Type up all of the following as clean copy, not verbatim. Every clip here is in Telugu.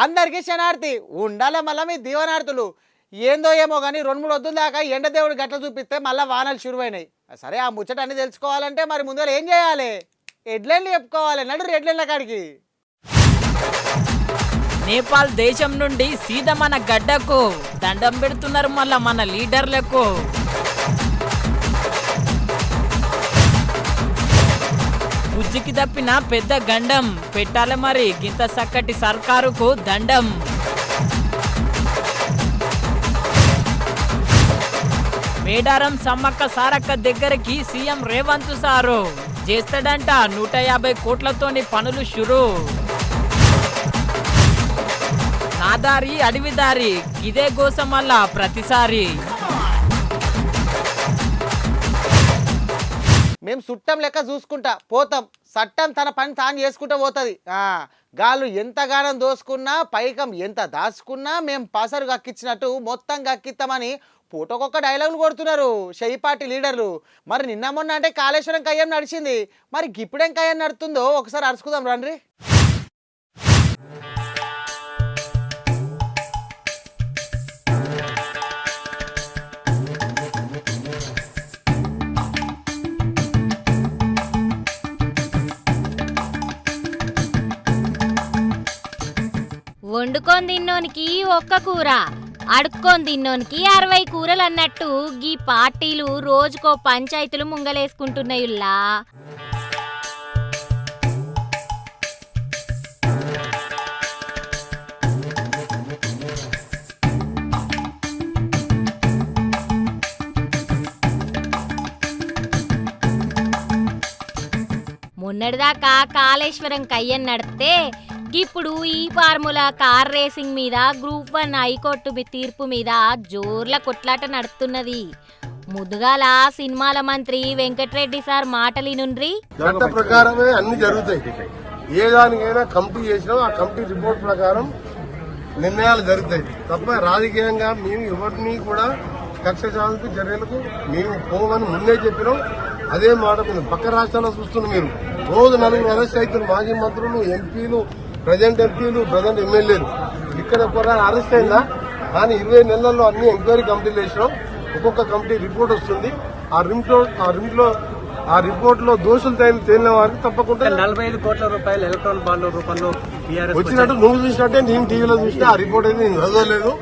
అందరికీ శనార్థి ఉండాల మళ్ళీ మీ దీవనార్థులు ఏందో ఏమో కానీ 2-3 వద్దుల దాకా ఎండ దేవుడు గట్ల చూపిస్తే మళ్ళీ వానలు షురువైనాయి. సరే ఆ ముచ్చట అన్ని తెలుసుకోవాలంటే మరి ముందర ఏం చేయాలి? హెడ్లైన్లు చెప్పుకోవాలి. నడు హెడ్లైన్ల కాడికి. నేపాల్ దేశం నుండి సీదా మన గడ్డకు దండం పెడుతున్నారు మళ్ళా మన లీడర్లకు. బుజ్జికి తప్పిన పెద్ద గండం పెట్టాలి మరి గింత చక్కటి సర్కారుకు దండం. మేడారం సమ్మక్క సారక్క దగ్గరికి సీఎం రేవంత్ సారు చేస్తాడంట 150 కోట్లతోని పనులు షురు. నాదారి అడవిదారి ఇదే గోసం వల్ల ప్రతిసారి మేము చుట్టం లెక్క చూసుకుంటా పోతాం, చట్టం తన పని తాను చేసుకుంటూ పోతుంది. గాళ్ళు ఎంతగానో దోసుకున్నా పైకం ఎంత దాచుకున్నా మేము పసరు గక్కిచ్చినట్టు మొత్తం గక్కిస్తామని పూటకొక్క డైలాగులు కొడుతున్నారు షెయి పార్టీ లీడర్లు. మరి నిన్న మొన్న అంటే కాళేశ్వరం కయ్యం నడిచింది, మరి ఇప్పుడేం కయ్యం నడుతుందో ఒకసారి అరుచుకుందాం రండి. వండుకొని తిన్నోనికి ఒక్క కూర, అడుక్కొని తిన్నోనికి 60 కూరలు అన్నట్టు గీ పార్టీలు రోజుకో పంచాయతీలు ముంగలేసుకుంటున్నాయుల్లా. మొన్నటిదాకా కాళేశ్వరం కయ్యం నడితే ఇప్పుడు ఈ ఫార్ములా కార్ రేసింగ్ మీద గ్రూప్ 1 హైకోర్టు తీర్పు మీద జోర్ల కొట్లాట నడుస్తున్నది. ముదుగాల సినిమాల మంత్రి వెంకటరెడ్డి సార్ మాటలినుండ్రి. చట్ట ప్రకారమే అన్ని జరుగుతాయి. ఏ దానికైనా కమిటీ చేసినా ఆ కమిటీ రిపోర్ట్ ప్రకారం నిర్ణయాలు జరుగుతాయి తప్ప రాజకీయంగా మేము ఎవరిని కూడా కక్ష సాధింపు చర్యలకు మేము పోమని ముందే చెప్పినాం. అదే మాట పక్క రాష్ట్రాల్లో చూస్తున్నారు మీరు. రోజు 4 అరెస్ట్ అవుతున్నారు మాజీ మంత్రులు, ఎంపీలు, ప్రజెంట్ ఎంపీలు, ప్రజెంట్ ఎమ్మెల్యేలు. ఇక్కడ కూడా అరెస్ట్ అయిందా కానీ 20 నెలల్లో అన్ని ఎంక్వైరీ కమిటీలు వేసినాం. ఒక్కొక్క కమిటీ రిపోర్ట్ వస్తుంది. ఆ రిపోర్ట్ లో దోషులు తేలిన వారికి తప్పకుండా 45 కోట్ల రూపాయలు ఎలక్ట్రాన్ బాండ్ల రూపంలో వచ్చినట్టు నువ్వు చూసినట్టే నేను టీవీలో చూసినా. ఆ రిపోర్ట్ అయితే నేను చదవలేదు.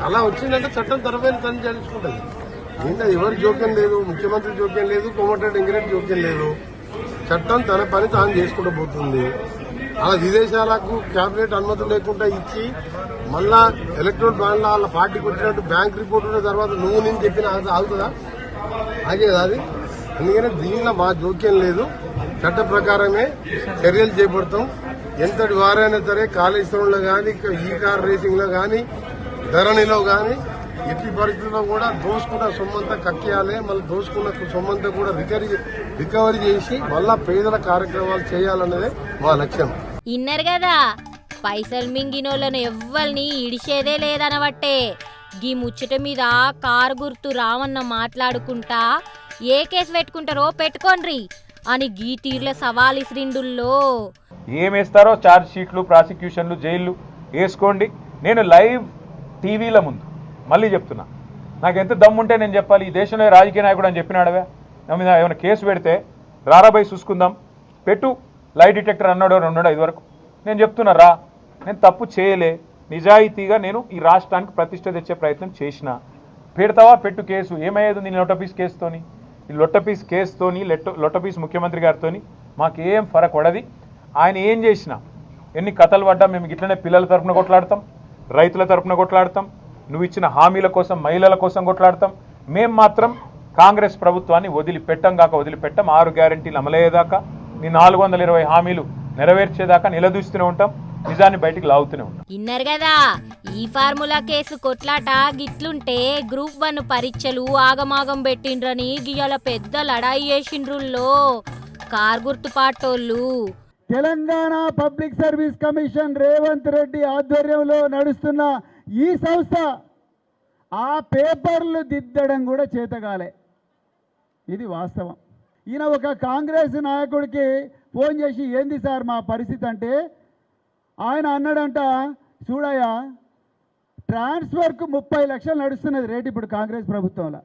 అలా వచ్చిందంటే చట్టం తరఫైన తను తెలుసుకుంటుంది. ఇంకా ఎవరి జోక్యం లేదు, ముఖ్యమంత్రి జోక్యం లేదు, కోమటిరెడ్డి వెంకటరెడ్డి జోక్యం లేదు. చట్టం తన పని తాను చేసుకుంటూ పోతుంది. అలా విదేశాలకు కేబినెట్ అనుమతి లేకుండా ఇచ్చి మళ్ళా ఎలక్ట్రానిక్ బాండ్ల వాళ్ళ పార్టీకి వచ్చినట్టు బ్యాంక్ రిపోర్ట్ ఉన్న తర్వాత నువ్వు నేను చెప్పిన ఆగుతుందా? ఆగేదా అది? అందుకనే దీనిలో మా జోక్యం లేదు. చట్ట ప్రకారమే చర్యలు చేపడతాం. ఎంతటి వారైనా సరే కాళేశ్వరంలో కానీ, ఈ కార్ రేసింగ్ లో కానీ, ధరణిలో కానీ ఎట్టి పరిస్థితుల్లో కూడా దోసుకున్న సొమ్మంతా కక్కేయాలి. మళ్ళీ దోసుకున్న సొమ్మంతా కూడా రికవరీ చేసి మళ్ళా పేదల కార్యక్రమాలు చేయాలన్నదే మా లక్ష్యం. ఇన్నర్ కదా, పైసలు మింగినోళ్ళను ఎవ్వల్ని ఇడిచేదే లేదనబట్టే గీ ముచ్చట మీద కారు గుర్తు రావన్న మాట్లాడుకుంటా ఏ కేసు పెట్టుకుంటారో పెట్టుకోండ్రి అని గీ తీర్ల సవాలిస్రిండుల్లో. ఏమేస్తారో ఛార్జ్ షీట్లు, ప్రాసిక్యూషన్లు, జైళ్లు వేసుకోండి. నేను లైవ్ టీవీల ముందు మళ్ళీ చెప్తున్నా, నాకు ఎంత దమ్ముంటే నేను చెప్పాలి. ఈ దేశంలో రాజకీయ నాయకుడు అని చెప్పినాడవే, నా మీద ఏమైనా కేసు పెడితే రారాబాయి చూసుకుందాం, పెట్టు లై డిటెక్టర్ అన్నాడు 5 వరకు. నేను చెప్తున్నా రా, నేను తప్పు చేయలే, నిజాయితీగా నేను ఈ రాష్ట్రానికి ప్రతిష్ట తెచ్చే ప్రయత్నం చేసిన. పెడతావా పెట్టు కేసు, ఏమయ్యేది నీ లొట్టపీస్ కేసుతోని? ఈ లొట్టపీస్ కేసుతోని, లొట్టపీస్ ముఖ్యమంత్రి గారితోని మాకేం ఫరక్ పడది. ఆయన ఏం చేసినా, ఎన్ని కథలు పడ్డా మేము ఇట్లనే పిల్లల తరపున కొట్లాడతాం, రైతుల తరపున కొట్లాడతాం, నువ్వు ఇచ్చిన హామీల కోసం, మహిళల కోసం కొట్లాడతాం. మేం మాత్రం కాంగ్రెస్ ప్రభుత్వాన్ని వదిలిపెట్టం కాక వదిలిపెట్టం. 6 గ్యారంటీలు అమలయ్యేదాకా, నీ 420 హామీలు నెరవేర్చేదాకా నిలదూస్తూనే ఉంటాం, నిజాన్ని బయటికి లాగుతూనే ఉంటాం. ఇన్నర్ కదా, ఈ ఫార్ములా కేసు కొట్లాట గిట్లుంటే గ్రూప్ 1 పరీక్షలు ఆగమాగం పెట్టిండ్రని గియాల పెద్ద లడాయి చేసిండ్రుల్లో కార్ గుర్తు పాటోళ్ళు. Telangana public service commission Revanth Reddy ఆధ్వర్యంలో నడుస్తున్న ఈ సంస్థ ఆ పేపర్లు దిద్దడం కూడా చేతగాలే. ఇది వాస్తవం. ఈయన ఒక కాంగ్రెస్ నాయకుడికి ఫోన్ చేసి ఏంది సార్ మా పరిస్థితి అంటే, ఆయన అన్నాడంట, చూడయ్యా ట్రాన్స్ఫర్కు 30 లక్షలు నడుస్తున్నది రేటు ఇప్పుడు కాంగ్రెస్ ప్రభుత్వంలో.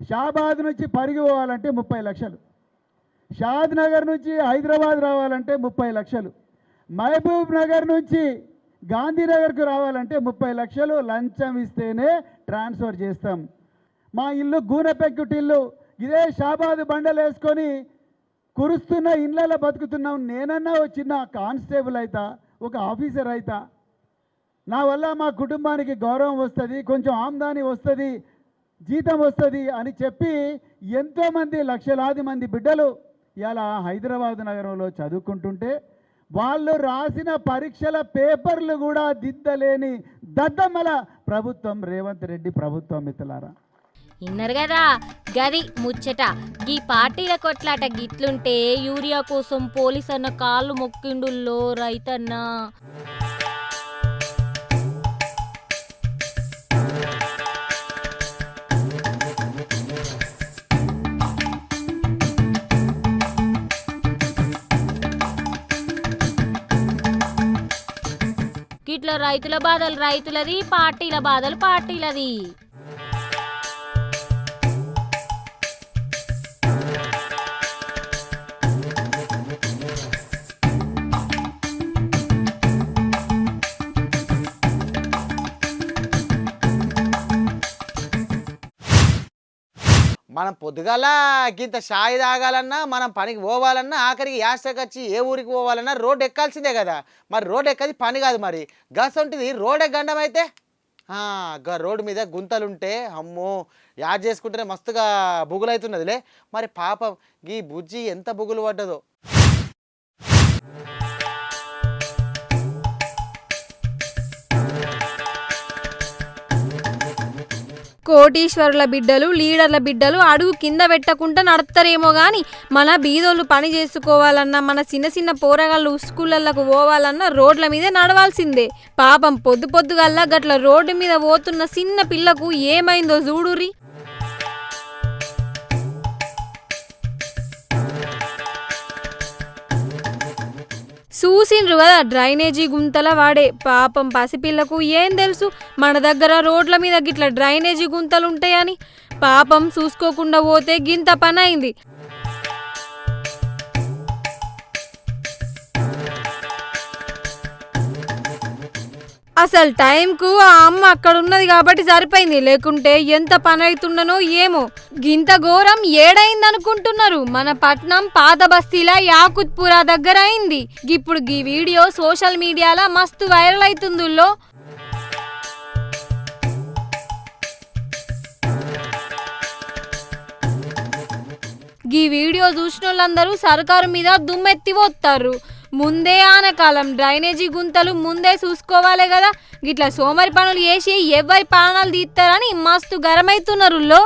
షాబాద్ నుంచి పరిగి పోవాలంటే 30 లక్షలు, షాద్ నగర్ నుంచి హైదరాబాద్ రావాలంటే 30 లక్షలు, మహబూబ్ నగర్ నుంచి గాంధీనగర్కు రావాలంటే 30 లక్షలు లంచం ఇస్తేనే ట్రాన్స్ఫర్ చేస్తాం. మా ఇల్లు గూనెపెక్కుటిల్లు, ఇదే షాబాద్ బండలు వేసుకొని కురుస్తున్న ఇళ్ళలో బతుకుతున్నాం. నేనన్నా ఓ చిన్న కానిస్టేబుల్ అవుతా, ఒక ఆఫీసర్ అవుతా, నా వల్ల మా కుటుంబానికి గౌరవం వస్తుంది, కొంచెం ఆమ్దాని వస్తుంది, జీతం వస్తుంది అని చెప్పి ఎంతోమంది లక్షలాది మంది బిడ్డలు ఇలా హైదరాబాద్ నగరంలో చదువుకుంటుంటే వాళ్ళు రాసిన పరీక్షల పేపర్లు కూడా దిద్దలేని దద్దమ్మల ప్రభుత్వం రేవంత్ రెడ్డి ప్రభుత్వం. మిత్రులారా, ఇన్నరు కదా గది ముచ్చట. గీ పార్టీల కొట్లాట గిట్లుంటే యూరియా కోసం పోలీస్ అన్న కాళ్ళు మొక్కిండుల్లో రైతన్న. ఇట్లా రైతుల బాధలు రైతులది, పార్టీల బాధలు పార్టీలది. మనం పొద్దుగాల గింత షాయి తాగాలన్నా, మనం పనికి పోవాలన్నా, ఆఖరికి యాస్టకి వచ్చి ఏ ఊరికి పోవాలన్నా రోడ్డు ఎక్కాల్సిందే కదా. మరి రోడ్డు ఎక్కది పని కాదు. మరి గసంటిది రోడ్ గండం అయితే రోడ్డు మీద గుంతలుంటే అమ్మో యాడ్ చేసుకుంటేనే మస్తుగా బుగులు అవుతున్నదిలే. మరి పాపం ఈ బుజ్జి ఎంత బుగులు పడ్డదో. కోటీశ్వరుల బిడ్డలు, లీడర్ల బిడ్డలు అడుగు కింద పెట్టకుండా నడతారేమో గాని మన బీదోళ్ళు పని చేసుకోవాలన్నా, మన చిన్న చిన్న పోరగాళ్ళు స్కూళ్ళకు పోవాలన్నా రోడ్ల మీదే నడవాల్సిందే. పాపం పొద్దు పొద్దుగల్లా గట్ల రోడ్డు మీద పోతున్న చిన్న పిల్లకు ఏమైందో చూడురి. చూసిండ్రు కదా డ్రైనేజీ గుంతల వాడే. పాపం పసిపిల్లకు ఏం తెలుసు మన దగ్గర రోడ్ల మీద గిట్ల డ్రైనేజీ గుంతలు ఉంటాయని. పాపం చూసుకోకుండా పోతే గింత పని అయింది. అసలు టైంకు ఆ అమ్మ అక్కడ ఉన్నది కాబట్టి సరిపోయింది, లేకుంటే ఎంత పని అవుతుండనో ఏమో. గింత ఘోరం ఏడైంది అనుకుంటున్నారు? మన పట్నం పాత బస్తీల యాకుత్పురా దగ్గర అయింది. ఇప్పుడు ఈ వీడియో సోషల్ మీడియాలో మస్తు వైరల్ అవుతుందిలో. ఈ వీడియో చూసిన వాళ్ళందరూ సర్కారు మీద దుమ్మెత్తి పోతారు. ముందే ఆనకాలం డ్రైనేజీ గుంతలు ముందే చూసుకోవాలి కదా. గిట్లా సోమరి పనులు చేసి ఎవరి ప్రాణాలు తీస్తారని మస్తు గరమైతున్నారు.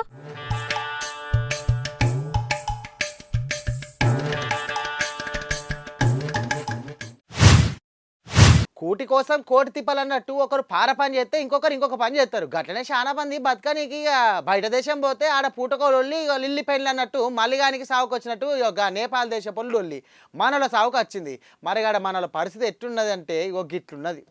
కూటి కోసం కోటి తిప్పాలన్నట్టు ఒకరు పార పని చేస్తే ఇంకొక పని చేస్తారు. గట్లనే చాలా మంది బతకనికి బయట దేశం పోతే ఆడ పూటకో లొల్లి లిల్లి పెళ్ళి అన్నట్టు మల్లిగానికి సాగుకు వచ్చినట్టు నేపాల్ దేశపు లొల్లి మనలో సాగుకు వచ్చింది. మరి ఆడ మనలో పరిస్థితి ఎట్టున్నది అంటే గిట్లున్నది.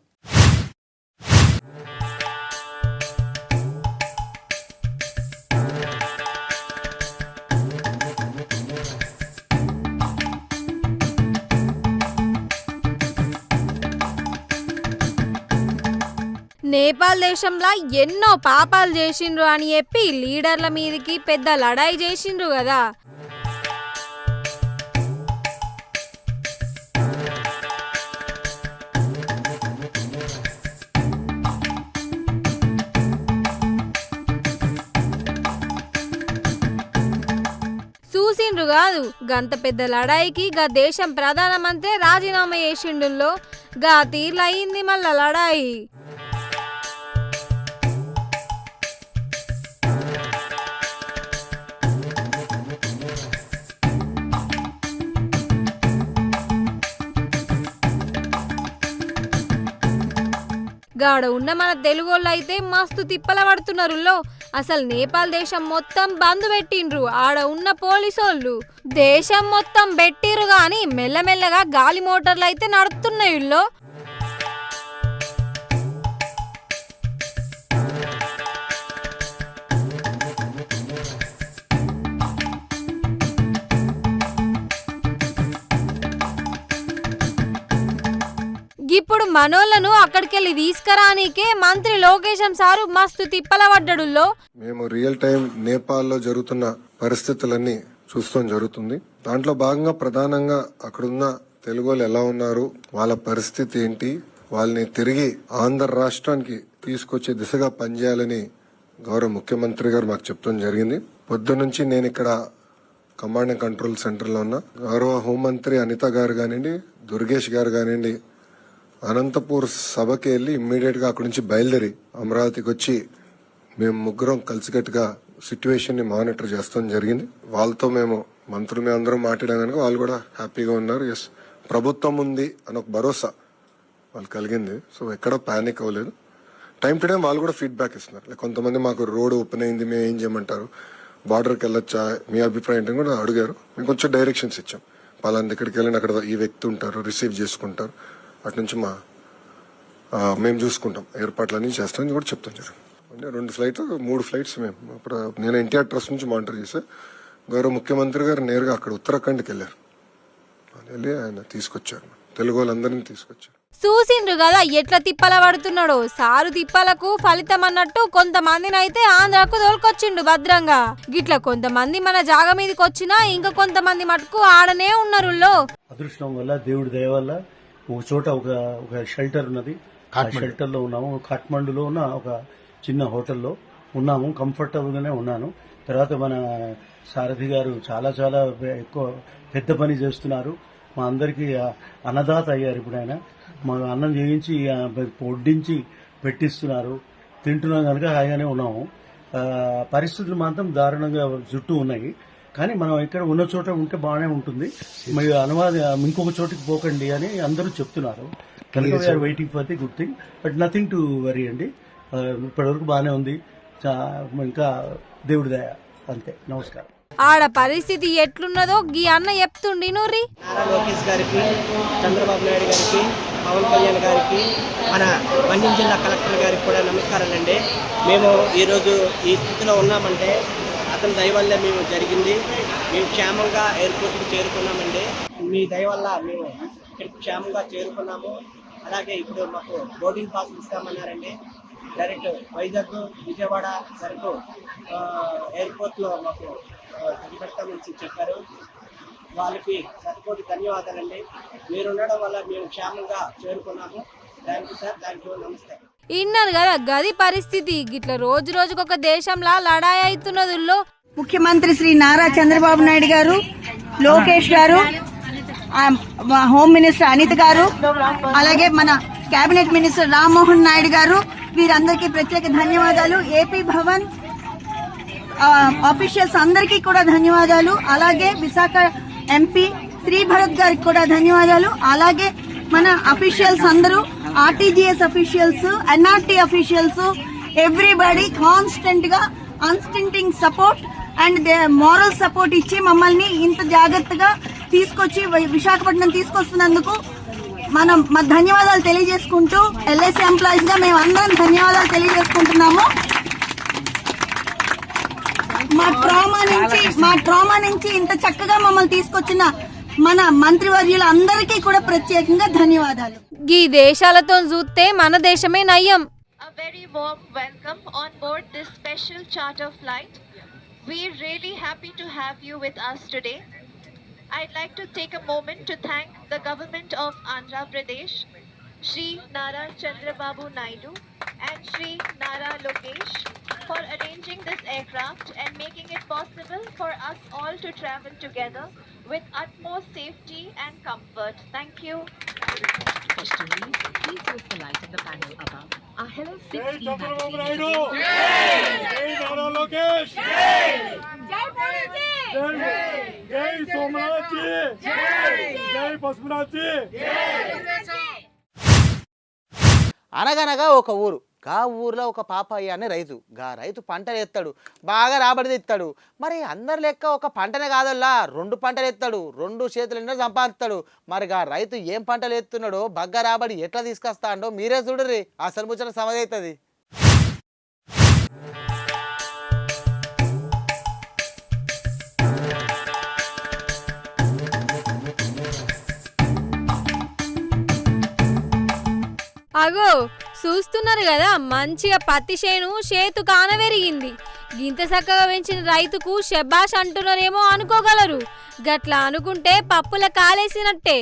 నేపాల్ దేశంలో ఎన్నో పాపాలు చేసిండ్రు అని చెప్పి లీడర్ల మీదకి పెద్ద లడాయి చేసిండ్రు కదా. చూసిండ్రు కాదు గంత పెద్ద లడాయికి గా దేశం ప్రధానమంత్రి రాజీనామా చేసిండుల్లో గా తీర్లు అయింది మళ్ళా లడాయి. గాడ ఉన్న మన తెలుగోళ్ళు అయితే మస్తు తిప్పల పడుతున్నారు. అసలు నేపాల్ దేశం మొత్తం బంద్ పెట్టిండ్రు ఆడ ఉన్న పోలీసోళ్ళు. దేశం మొత్తం పెట్టిర్రు గాని మెల్లమెల్లగా గాలి మోటార్లు అయితే నడుస్తున్నాయి. ఇప్పుడు మనోళ్ళను అక్కడికెళ్ళి తీసుకురానికే మంత్రి లోకేశం సారు మస్తు తిప్పల పడ్డడుల్లో. మేము రియల్ టైం నేపాల్లో జరుగుతున్న పరిస్థితులన్నీ చూస్తాం జరుగుతుంది. దాంట్లో భాగంగా ప్రధానంగా అక్కడున్న తెలుగు వాళ్ళు ఎలా ఉన్నారు, వాళ్ళ పరిస్థితి ఏంటి, వాళ్ళని తిరిగి ఆంధ్ర రాష్ట్రానికి తీసుకొచ్చే దిశగా పనిచేయాలని గౌరవ ముఖ్యమంత్రి గారు మాకు చెప్తాం జరిగింది. పొద్దున్న నుంచి నేను ఇక్కడ కమాండ్ అండ్ కంట్రోల్ సెంటర్లో ఉన్న గౌరవ హోంమంత్రి అనిత గారు కానివ్వండి, దుర్గేష్ గారు కానివ్వండి, అనంతపూర్ సభకి వెళ్ళి ఇమ్మీడియట్ గా అక్కడి నుంచి బయలుదేరి అమరావతికి వచ్చి మేము ముగ్గురం కలిసికట్టుగా సిచ్యువేషన్ ని మానిటర్ చేస్తాం జరిగింది. వాళ్ళతో మేము మంత్రులు అందరం మాట్లాడాం కనుక వాళ్ళు కూడా హ్యాపీగా ఉన్నారు. ఎస్, ప్రభుత్వం ఉంది అని ఒక భరోసా వాళ్ళు కలిగింది. సో ఎక్కడ పానిక్ అవ్వలేదు. టైం టు టైం వాళ్ళు కూడా ఫీడ్బ్యాక్ ఇస్తున్నారు. కొంతమంది మాకు రోడ్ ఓపెన్ అయింది, మేము ఏం చేయమంటారు, బార్డర్కి వెళ్ళొచ్చా, మీ అభిప్రాయం ఏంటని కూడా అడిగారు. మేము కొంచెం డైరెక్షన్స్ ఇచ్చాం. పలానా దగ్గరికి వెళ్ళిన అక్కడ ఈ వ్యక్తి ఉంటారు, రిసీవ్ చేసుకుంటారు, అటు నుంచి మేము చూసుకుంటాం, ఏర్పాట్లన్నీ చేస్తామని కూడా చెప్తాం జరిగింది. అంటే 2 ఫ్లైట్లు 3 ఫ్లైట్స్ మేము అప్పుడు నేను ఎన్టీఆర్ ట్రస్ట్ నుంచి మానిటర్ చేశా. గౌరవ ముఖ్యమంత్రి గారు నేరుగా అక్కడ ఉత్తరాఖండ్కి వెళ్ళారు. వెళ్ళి ఆయన తీసుకొచ్చారు, తెలుగు వాళ్ళందరినీ తీసుకొచ్చారు. చూసిండ్రు కదా ఎట్లా తిప్పల పడుతున్నాడో. సారు తిప్పలకు ఫలితం అన్నట్టు కొంతమందిని అయితే ఆంధ్రాకు తోలుకొచ్చిండు భద్రంగా. గిట్లా కొంతమంది మన జాగ మీదకి వచ్చినా ఇంకా కొంతమంది మటుకు ఆడనే ఉన్నారు. అదృష్టం వల్ల, దేవుడి దయ వల్ల ఒక చోట ఒక షెల్టర్ ఉన్నది. ఆ షెల్టర్ లో ఉన్నాము. కాఠ్మండూలో ఉన్న ఒక చిన్న హోటల్లో ఉన్నాము. కంఫర్టబుల్ గానే ఉన్నాను. తర్వాత మన సారథి గారు చాలా చాలా ఎక్కువ పెద్ద పని చేస్తున్నారు. మా అందరికి అన్నదాత అయ్యారు. ఇప్పుడు ఆయన మా అన్నం చేయించి వడ్డించి పెట్టిస్తున్నారు. తింటున్నాం కనుక హాయిగానే ఉన్నాము. పరిస్థితులు మాత్రం దారుణంగా చుట్టూ ఉన్నాయి. కానీ మనం ఇక్కడ ఉన్న చోట ఉంటే బాగానే ఉంటుంది. మరి ఇంకొక చోటికి పోకండి అని అందరూ చెప్తున్నారు. కనుక we are waiting for the good thing. But nothing to worry అండి. ఇప్పటివరకు బాగానే ఉంది. ఇంకా దేవుడి దయ అంతే. నమస్కారం. ఆడ పరిస్థితి ఎట్లున్నదో గీ అన్న చెప్తుండి. నూరి నారా లోకేష్ గారికి, చంద్రబాబు నాయుడు గారికి, పవన్ కళ్యాణ్ గారికి, మన మన్యం జిల్లా కలెక్టర్ గారికి కూడా నమస్కారాలండి. మేము ఈరోజు ఈ స్థితిలో ఉన్నామంటే అతని దయ వల్లే మేము జరిగింది. మేము క్షేమంగా ఎయిర్పోర్ట్కి చేరుకున్నామండి. మీ దయ వల్ల మేము ఇక్కడికి క్షేమంగా చేరుకున్నాము. అలాగే ఇప్పుడు మాకు బోర్డింగ్ పాస్ ఇస్తామన్నారండి. డైరెక్ట్ వైజాగ్, విజయవాడ వరకు ఎయిర్పోర్ట్లో మాకు దిగబెడతామని చెప్పారు. వాళ్ళకి సరిపోటి ధన్యవాదాలండి. మీరు ఉండడం వల్ల మేము క్షేమంగా చేరుకున్నాము. Thank you sir. Thank you. నమస్తే. ఇన్నారు కదా గది పరిస్థితి. గిట్ల రోజు రోజుకొక దేశంలా లడాయి అవుతున్నదుల్లో. ముఖ్యమంత్రి శ్రీ నారా చంద్రబాబు నాయుడు గారు, లోకేష్ గారు, హోమ్ మినిస్టర్ అనిత గారు, అలాగే మన కేబినెట్ మినిస్టర్ రామ్మోహన్ నాయుడు గారు, వీరందరికీ ప్రత్యేక ధన్యవాదాలు. ఏపీ భవన్ ఆఫీషియల్స్ అందరికీ కూడా ధన్యవాదాలు. అలాగే విశాఖ ఎంపీ శ్రీ భరత్ గారికి కూడా ధన్యవాదాలు. అలాగే మన అఫీషియల్స్ అందరూ, RTGS officials, NRT officials, everybody constant గా unstinting support and moral support ఇచ్చి మమ్మల్ని ఇంత జాగ్రత్తగా తీసుకొచ్చి విశాఖపట్నం తీసుకొస్తున్నందుకు మనం మా ధన్యవాదాలు తెలియజేసుకుంటూ ఎల్ఐసి ఎంప్లాయీస్ గా మేము అందరం ధన్యవాదాలు తెలియజేసుకుంటున్నాము. మా ట్రామా నుంచి ఇంత చక్కగా మమ్మల్ని తీసుకొచ్చిన మన మంత్రివర్యుల అందరికీ కూడా ప్రత్యేకంగా ధన్యవాదాలు. ఈ దేశాలతో చూస్తే మన దేశమే నయ్యం. A very warm welcome on board this special charter flight. We're really happy to have you with us today. I'd like to take a moment to thank the government of Andhra Pradesh, Shri Nara Chandrababu Naidu and Shri Nara Lokesh for arranging this aircraft and making it possible for us all to travel together with utmost safety and comfort. Thank you. Please use the light in the panel above. Our Hello 6E magazine. జై నారా లోకేష్, జై సోమనాథ్ జీ, జై పశునాథ్ జీ. అనగనగా ఒక ఊరు. గా ఊర్లో ఒక పాపయ్య అనే రైతు. గా రైతు పంటలు ఎత్తాడు, బాగా రాబడి తెస్తాడు. మరి అందరి లెక్క ఒక పంటనే కాదల్లా 2 పంటలు ఎత్తాడు, 2 చేతులు ఎన్నో సంపాదిస్తాడు. మరి గా రైతు ఏం పంటలు ఎత్తున్నాడో, బగ్గ రాబడి ఎట్లా తీసుకొస్తాడో మీరే చూడర్రి. అసలు ముచ్చట సమజ్ అవుతుంది. అగో చూస్తున్నారు కదా, మంచిగా పత్తి చేను చేతు కానవెరిగింది. గింత చక్కగా పెంచిన రైతుకు శబాష్ అంటున్నారేమో అనుకోగలరు. గట్లా అనుకుంటే పప్పుల కాలేసినట్టే.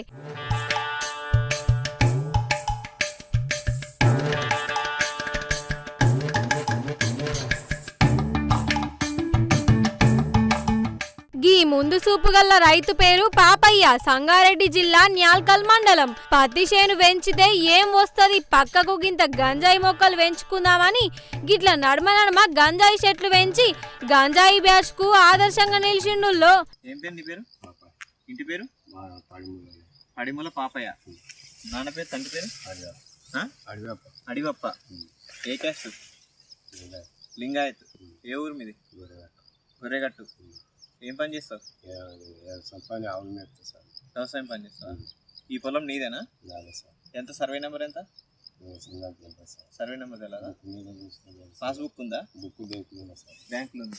గీ ముందు చూపు గల్ల రైతు పేరు పాపయ్య, సంగారెడ్డి జిల్లా న్యాల్కల్ మండలం. పత్తి చేను పెంచితే ఏం వస్తది, పక్కకు గింత గంజాయి మొక్కలు పెంచుకుందామని గిట్ల నడమ గంజాయి చెట్లు పెంచి గంజాయి బ్యాచ్ కు ఆదర్శంగా నిలిచిండుల్లో. ఏం పేరు నీ పేరు? ఇంటి పేరు? అడిముల పాపయ్య. నాన్న పేరు, తండ్రి పేరు? అడివప్ప. ఏ క్యాస్ట్? లింగాయత్. ఏ ఊరు మీది? గొర్రెగట్టు. ఏం పని చేస్తావు? వ్యవసాయం పని చేస్తావు. ఈ పొలం నీదేనా? ఎంత సర్వే నెంబర్ ఎంత? సర్వే నెంబర్ తెలదా? పాస్బుక్ ఉందా? బ్యాంకులో ఉంది.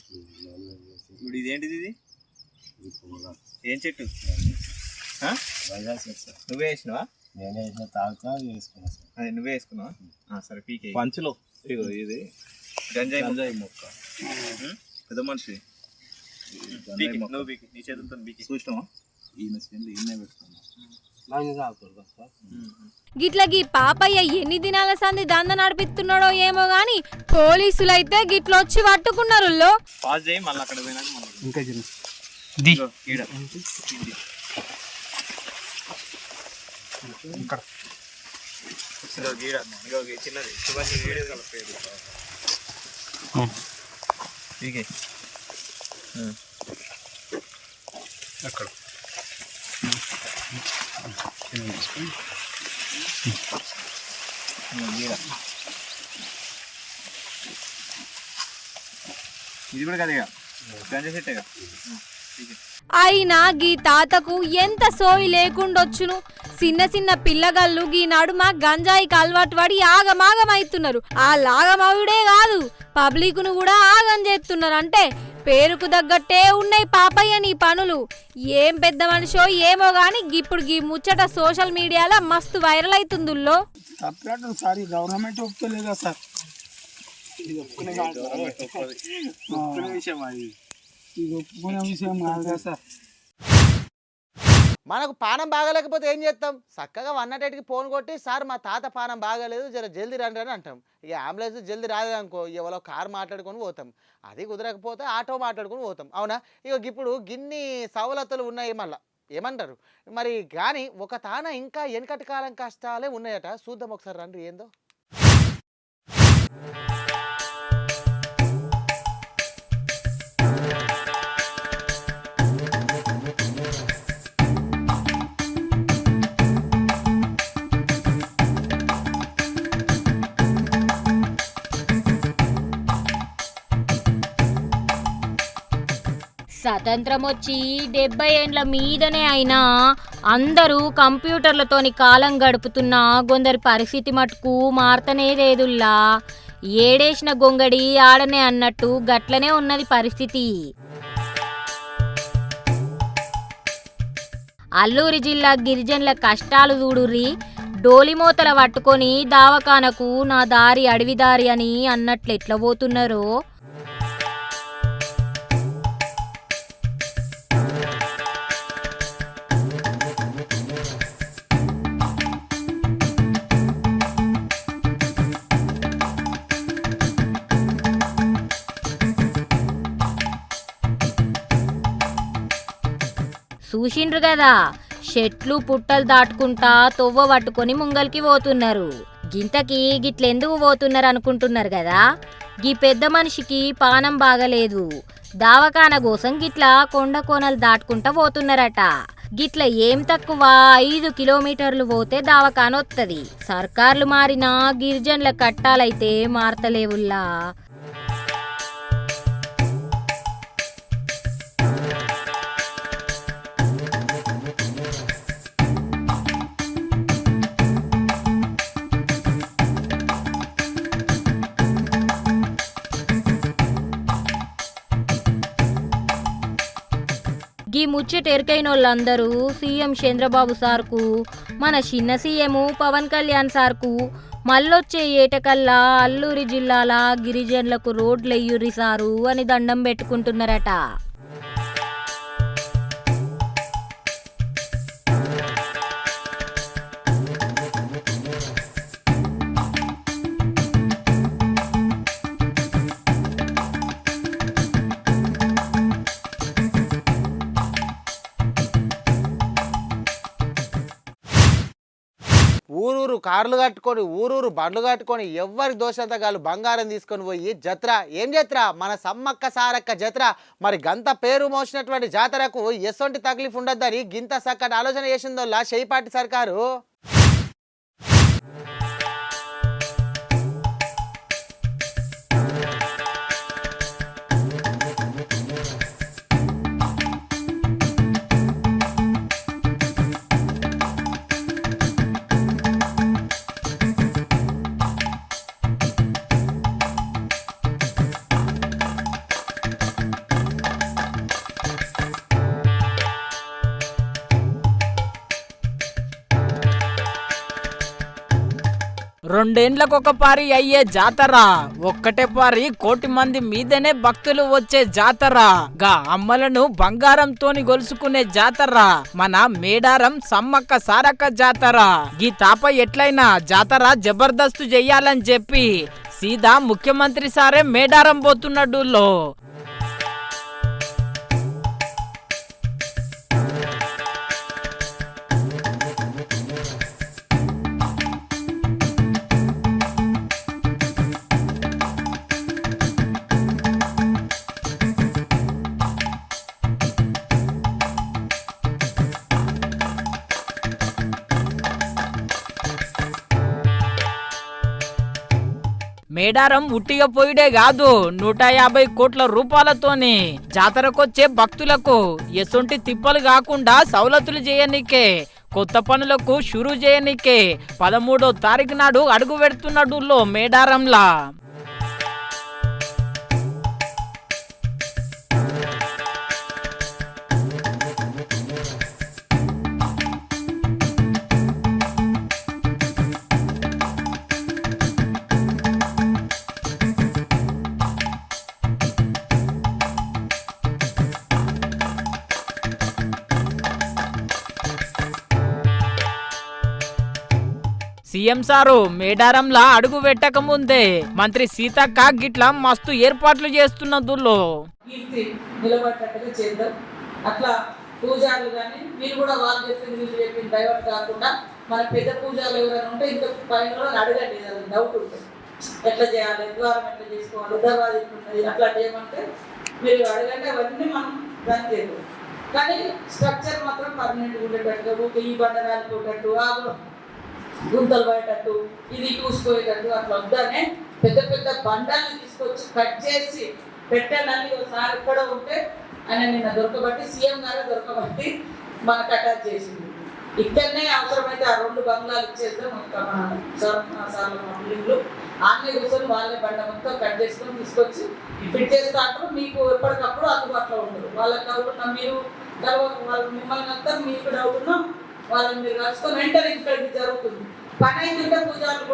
ఇప్పుడు ఇదేంటిది? ఇది ఏం చెట్టు? నువ్వే వేసినావా? నేనే తాగుతా వేసుకున్నా. అదే నువ్వే వేసుకున్నావా? సరే పీకే. పంచులో ఇది గంజాయి మొక్క. పెద్ద మనిషి నువ్వు బీకి, నీ చేతులతో బీకి. చూసినావా? గిట్ల గీ పాపయ్య ఎన్ని దినాల సంది దంద నడిపిస్తున్నాడో ఏమో గాని పోలీసులైతే గిట్లొచ్చి పట్టుకున్నారు. పాస్ చేయి, మళ్ళీ అక్కడ పోయినాక ఇంకా చిన్నది శుభాషి పేరు పీకే. అక్కడ ఇది కూడా కదా గంజా చెట్టేగా. అయినా గీ తాతకు ఎంత సోయి లేకుండొచ్చును. చిన్న చిన్న పిల్లగాళ్ళు గీ నడుమ గంజాయికి అలవాటు పడి ఆగమాగమైతున్నారు. ఆ లాగమవుడే కాదు, పబ్లిక్ ను కూడా ఆగం చేస్తున్నారు. అంటే పేరుకు తగ్గట్టే ఉన్నాయి పాపయ్య నీ పనులు. ఏం పెద్ద మనిషో ఏమో గాని ఇప్పుడు గీ ముచ్చట సోషల్ మీడియాలో మస్తు వైరల్ అవుతుందుల్లో. సారీ గవర్నమెంట్ ఒప్పుకోలేదా సార్? ఇది ఒప్పుకునే విషయం, ఇది ఒప్పుకునే విషయం కాదుగా సార్. మనకు పానం బాగాలేకపోతే ఏం చేస్తాం? చక్కగా 108కి ఫోన్ కొట్టి, సార్ మా తాత పానం బాగాలేదు, జర జల్దీ రండి అని అంటాం. ఇక అంబులెన్స్ జల్దీ రాదనుకో, ఎవరో కారు మాట్లాడుకొని పోతాం. అది కుదరకపోతే ఆటో మాట్లాడుకొని పోతాం. అవునా? ఇక ఇప్పుడు గిన్ని సవలతులు ఉన్నాయి. మళ్ళీ ఏమంటారు మరి? కానీ ఒక తాన ఇంకా వెనకటి కాలం కష్టాలే ఉన్నాయట. చూద్దాం ఒకసారి రండి ఏందో. స్వతంత్రం వచ్చి 70 ఏండ్ల మీదనే అయినా అందరూ కంప్యూటర్లతోని కాలం గడుపుతున్న కొందరి పరిస్థితి మటుకు మారతనే లేదుల్లా. ఏడేసిన గొంగడి ఆడనే అన్నట్టు గట్లనే ఉన్నది పరిస్థితి. అల్లూరి జిల్లా గిరిజనుల కష్టాలు చూడుర్రి. డోలిమోతల పట్టుకొని దావకానకు నా దారి అడవిదారి అని అన్నట్లు ఎట్లా పోతున్నారో. చూసిండ్రు కదా, చెట్లు పుట్టలు దాటుకుంటా తొవ్వ పట్టుకొని ముంగల్కి పోతున్నారు. గింతకి గిట్లెందుకు పోతున్నారు అనుకుంటున్నారు కదా. గీ పెద్ద మనిషికి పానం బాగలేదు, దావకాన కోసం గిట్లా కొండ కోనలు దాటుకుంటా పోతున్నారట. గిట్ల ఏం తక్కువ 5 కిలోమీటర్లు పోతే దావకాన వస్తుంది. సర్కార్లు మారినా గిరిజనుల కట్టాలైతే మారతలేవుల్లా. గీ ముచ్చట ఎరికైన వాళ్ళందరూ సీఎం చంద్రబాబు సార్కు, మన చిన్న సీఎం పవన్ కళ్యాణ్ సార్కు, మళ్ళొచ్చే ఏటకల్లా అల్లూరి జిల్లాల గిరిజనులకు రోడ్లెయ్యుర్రి సారు అని దండం పెట్టుకుంటున్నారట. ఊరూరు కార్లు కట్టుకొని ఊరూరు బండ్లు కట్టుకొని ఎవ్వరి దోషంతగాలు బంగారం తీసుకొని పోయి జత్ర ఏం జత్ర మన సమ్మక్క సారక్క జత్ర మరి గంత పేరు మోసినటువంటి జాతరకు ఎసొంటి తక్లీఫ్ ఉండొద్దని గింత సక్కటి ఆలోచన చేసిందోళ్ళ షేపాటి సర్కారు. రెండేండ్లకు పారి అయ్యే జాతర, ఒక్కటే పారి 1 కోటి మంది మీదనే భక్తులు వచ్చే జాతర, గా అమ్మలను బంగారంతోని గొలుసుకునే జాతర మన మేడారం సమ్మక్క సారక్క జాతర. గీ తాప ఎట్లయినా జాతర జబర్దస్తు చెయ్యాలని చెప్పి సీదా ముఖ్యమంత్రి సారే మేడారం పోతున్నాడులో. మేడారం ఉట్టిగా పోయిడే కాదు, 150 కోట్ల రూపాయలతోని జాతరకొచ్చే భక్తులకు ఎసొంటి తిప్పలు కాకుండా సౌలతులు చేయనికే, కొత్త పనులకు షురూ చేయనికే 13వ తారీఖు నాడు అడుగు పెడుతున్నాడు మేడారంలా. సీఎం సారు మేడారంలా అడుగు పెట్టక ముందే మంత్రి సీతక్క గిట్లా మస్తు ఏర్పాట్లు చేస్తున్నదుల్లో. నిలబడ్డట్టుగా చేద్దాం. అట్లా పూజారులు కానీ మీరు కూడా వాళ్ళు చెప్పింది వీళ్ళు చెప్పింది డైవర్ట్ కాకుండా మన పెద్ద పూజారులు ఎవరైనా ఉంటే ఇంకా పైన అడగండి, డౌట్ ఉంటుంది ఎట్లా చేయాలి, ద్వారం ఎట్లా చేసుకోవాలి, దర్వాజా ఎట్లున్నది, అట్లా చేయమంటే మీరు అడగండి. అవన్నీ మనం రన్ చేద్దాం. కానీ స్ట్రక్చర్ మాత్రం పర్మనెంట్ ఉండేటట్టుగా, ఈ బండరాలు పోయేటట్టు, ఆ గుంతలు పోయేటట్టు, ఇది చూసిపోయేటట్టు అట్లా వద్దనే పెద్ద పెద్ద బండాలను తీసుకొచ్చి కట్ చేసి పెట్టాలని ఒకసారి ఎక్కడ ఉంటే ఆయన నిన్న దొరకబట్టి సీఎం గారే దొరకబట్టి మనకు అటాచ్ చేసింది. ఇక్కడనే అవసరమైతే ఆ 2 బంగ్లాలు ఇచ్చేద్దాం. ఇల్లు ఆన్నే కూర్చొని వాళ్ళే బండ మొత్తం కట్ చేసుకొని తీసుకొచ్చి ఫిట్ చేస్తా అంటారు. మీకు ఎప్పటికప్పుడు అందుబాటులో ఉండదు. వాళ్ళకి డౌట్ ఉన్నా మీరు వాళ్ళు మిమ్మల్ని అంతా మీకు డౌట్ ఉన్నా వాళ్ళని మీరు కలుసుకొని వెంటనే ఇక్కడికి జరుగుతుంది. పని అయితే పూజారులు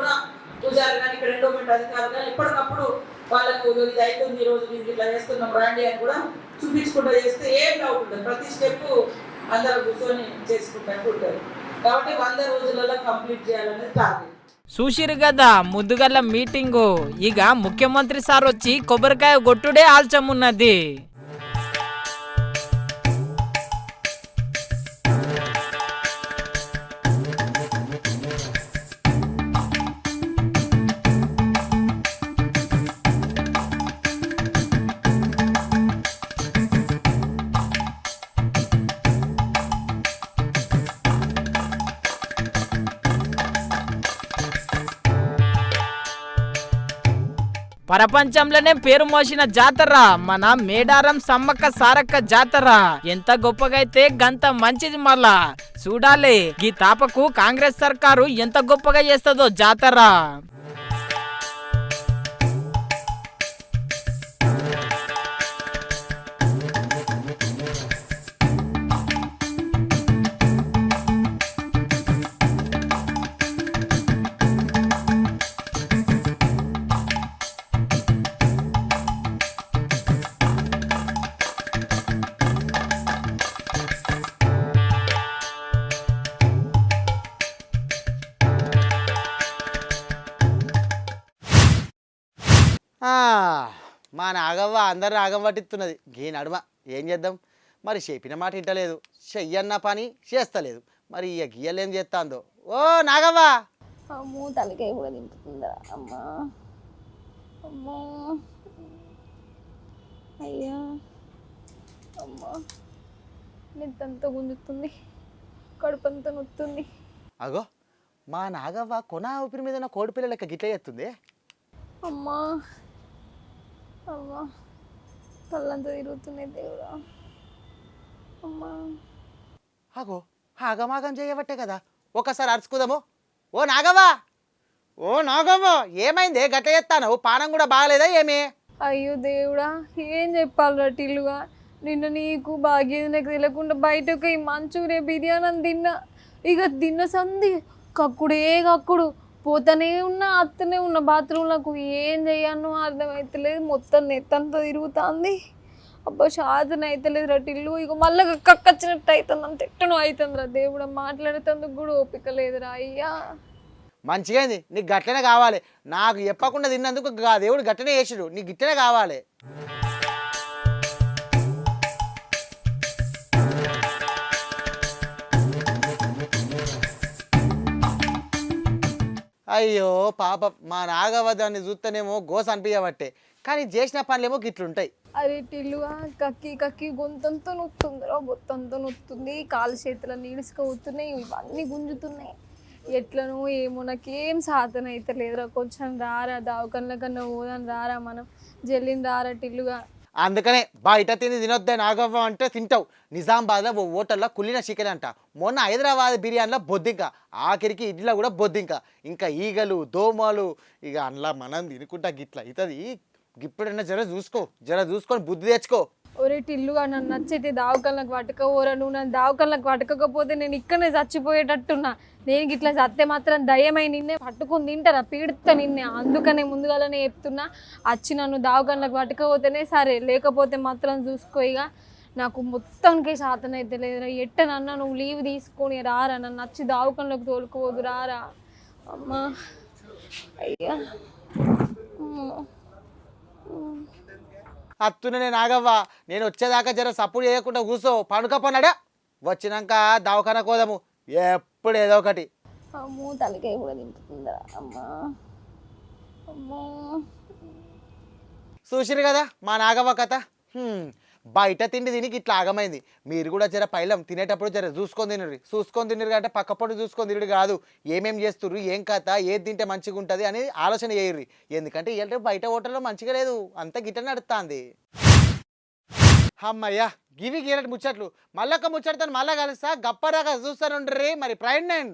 కానీ ఇక్కడ ఎండోమెంట్ అధికారులు కానీ ఎప్పటికప్పుడు వాళ్ళకు ఇది అవుతుంది, ఈ రోజు ఇది ఇట్లా చేస్తున్నాం రాండి అని కూడా చూపించుకుంటూ చేస్తే ఏం డౌట్ ఉంటుంది. ప్రతి స్టెప్ అందరూ కూర్చొని చేసుకుంటూ ఉంటారు. కాబట్టి 100 రోజులలో కంప్లీట్ చేయాలనేది టార్గెట్. చూసిరు కదా ముద్దుగల్ల మీటింగు. ఇక ముఖ్యమంత్రి సార్ వచ్చి కొబ్బరికాయ కొట్టుడే ఆల్చమున్నది. ప్రపంచంలోనే పేరు మోసిన జాతర మన మేడారం సమ్మక్క సారక్క జాతర. ఎంత గొప్పగా అయితే గంత మంచిది. మళ్ళా చూడాలి ఈ తాపకు కాంగ్రెస్ సర్కారు ఎంత గొప్పగా చేస్తుందో జాతర. నాగవ్వ అందరిని ఆగం పట్టిస్తున్నది ఈ నడుమ ఏం చేద్దాం మరి చెప్పిన మాట ఇంటలేదు చెయ్యన్న పని చేస్తలేదు మరి ఇక గీయలేం చేస్తాందో ఓ నాగవ్వ అమ్మో తలకాయ కూడా దింపుతుందా అమ్మా అమ్మో అయ్యా అమ్మా నిద్దంతా గుంజుతుంది కడుపంతా నొత్తుంది. అగో మా నాగవ్వ కొన ఊపిరి మీద ఉన్న కోడి పిల్ల లెక్క గిట్ల చేస్తుంది. అమ్మా అమ్మా కళ్ళంతా తిరుగుతున్నాయి దేవుడా. అమ్మా అగో ఆగమాగం చేయబట్టే కదా ఒకసారి అరుచుకుందాము. ఓ నాగవ్వ ఓ నాగవ్వ ఏమైంది గట్ల చేస్తాను పానం కూడా బాగలేదా ఏమి? అయ్యో దేవుడా ఏం చెప్పాలిరా టిల్లుగా, నిన్న నీకు భాగ్యం నాకు తెలియకుండా బయటకు ఈ మంచూరియా బిర్యానీ అని తిన్నా. ఇక తిన్న సంది కక్కుడే కక్కుడు పోతానే ఉన్నా అత్తనే ఉన్న బాత్రూంలకు ఏం చేయను అర్థమవుతలేదు. మొత్తం నెత్తంతా తిరుగుతుంది. అబ్బా శాతం అవుతలేదు రా టిల్లు. ఇక మళ్ళీ కక్కచ్చినట్టు అవుతుంది అంత ఎట్టను అవుతుంది రా దేవుడా. మాట్లాడేందుకు కూడా ఓపిక లేదురా అయ్యా. మంచిగా అయింది నీకు గట్లనే కావాలి. నాకు చెప్పకుండా తిన్నందుకు దేవుడు గట్లనే చేసిడు నీకు గిట్లనే కావాలి. అయ్యో పాప మా నాగవ్వ దాన్ని చూస్తేనేమో గోస అనిపించబట్టే కానీ చేసిన పనులేమో గిట్లుంటాయి. అరే టిల్లుగా కక్కి కక్కి గొంతంతా నొత్తుందిరా, బొత్తంతా నొత్తుంది, కాలు చేతుల నీడుసుకపోతున్నాయి, ఇవన్నీ గుంజుతున్నాయి. ఎట్లనో ఏమో నాకేం సాధన అయితే లేదురా. కొంచెం రారా దావకన్ల కన్నా పోదాం రారా, మనం జల్లిని రారా టిల్లుగా. అందుకనే బయట తిండి తినొద్దే నాగవ్వ అంటే తింటావు. నిజామాబాద్లో ఓ హోటల్లో కుళ్ళిన చికెన్ అంట, మొన్న హైదరాబాద్ బిర్యానీలో బొద్దింక, ఆఖరికి ఇడ్లీలో కూడా బొద్దింక, ఇంకా ఈగలు దోమలు. ఇక అందులో మనం తినుకుంటా గిట్లా అవుతుంది. ఇప్పుడన్నా జర చూసుకొని బుద్ధి తెచ్చుకో. ఒరే టిల్లుగా నన్ను నచ్చితే దావకన్లకు పట్టుకపోరా. నువ్వు నన్ను దావకన్లకు పట్టుకోకపోతే నేను ఇక్కడనే చచ్చిపోయేటట్టున్నా. నేను ఇట్లా సత్తే మాత్రం దయమై నిన్నే పట్టుకొని తింటారా, పీడిస్తా నిన్నే. అందుకనే ముందుగానే చెప్తున్నా, వచ్చి నన్ను దావకన్లకు పట్టుకపోతేనే సరే, లేకపోతే మాత్రం చూసుకో. ఇక నాకు మొత్తానికి శాతం అయితే లేదురా. ఎట్టనన్నా నువ్వు లీవ్ తీసుకొని రారా, నన్ను వచ్చి దావకన్లకు తోలుకోవద్దు రారా. అమ్మా అయ్యా అత్తునే నాగవ్వ నేను వచ్చేదాకా జర సపోర్ట్ చేయకుండా కూర్చో, పండుకపోనాడా వచ్చినాక దవాఖాన కోదాము ఎప్పుడు ఏదో ఒకటి. అమ్మో తలకాయ కూడా దింపుతుందా అమ్మా అమ్మో. చూసిరు కదా మా నాగవ్వ కథ. బయట తిండి తినికి ఇట్లా ఆగమైంది. మీరు కూడా జర పైలం తినేటప్పుడు జర చూసుకొని తినరు అంటే పక్కపొడి చూసుకొని తినడు కాదు. ఏమేం చేస్తుర్రు ఏం కథ ఏది తింటే మంచిగా ఉంటుంది అని ఆలోచన చేయర్రి. ఎందుకంటే ఇవాళ బయట హోటల్లో మంచిగా లేదు, అంత గిట్ట నడుస్తుంది. అమ్మయ్యా గివి గీరటి ముచ్చట్లు. మళ్ళొక్క ముచ్చటతో మళ్ళా కలుస్తా. గప్పరాగా చూస్తానుండ్రి మరి. ప్రైడ్ 9.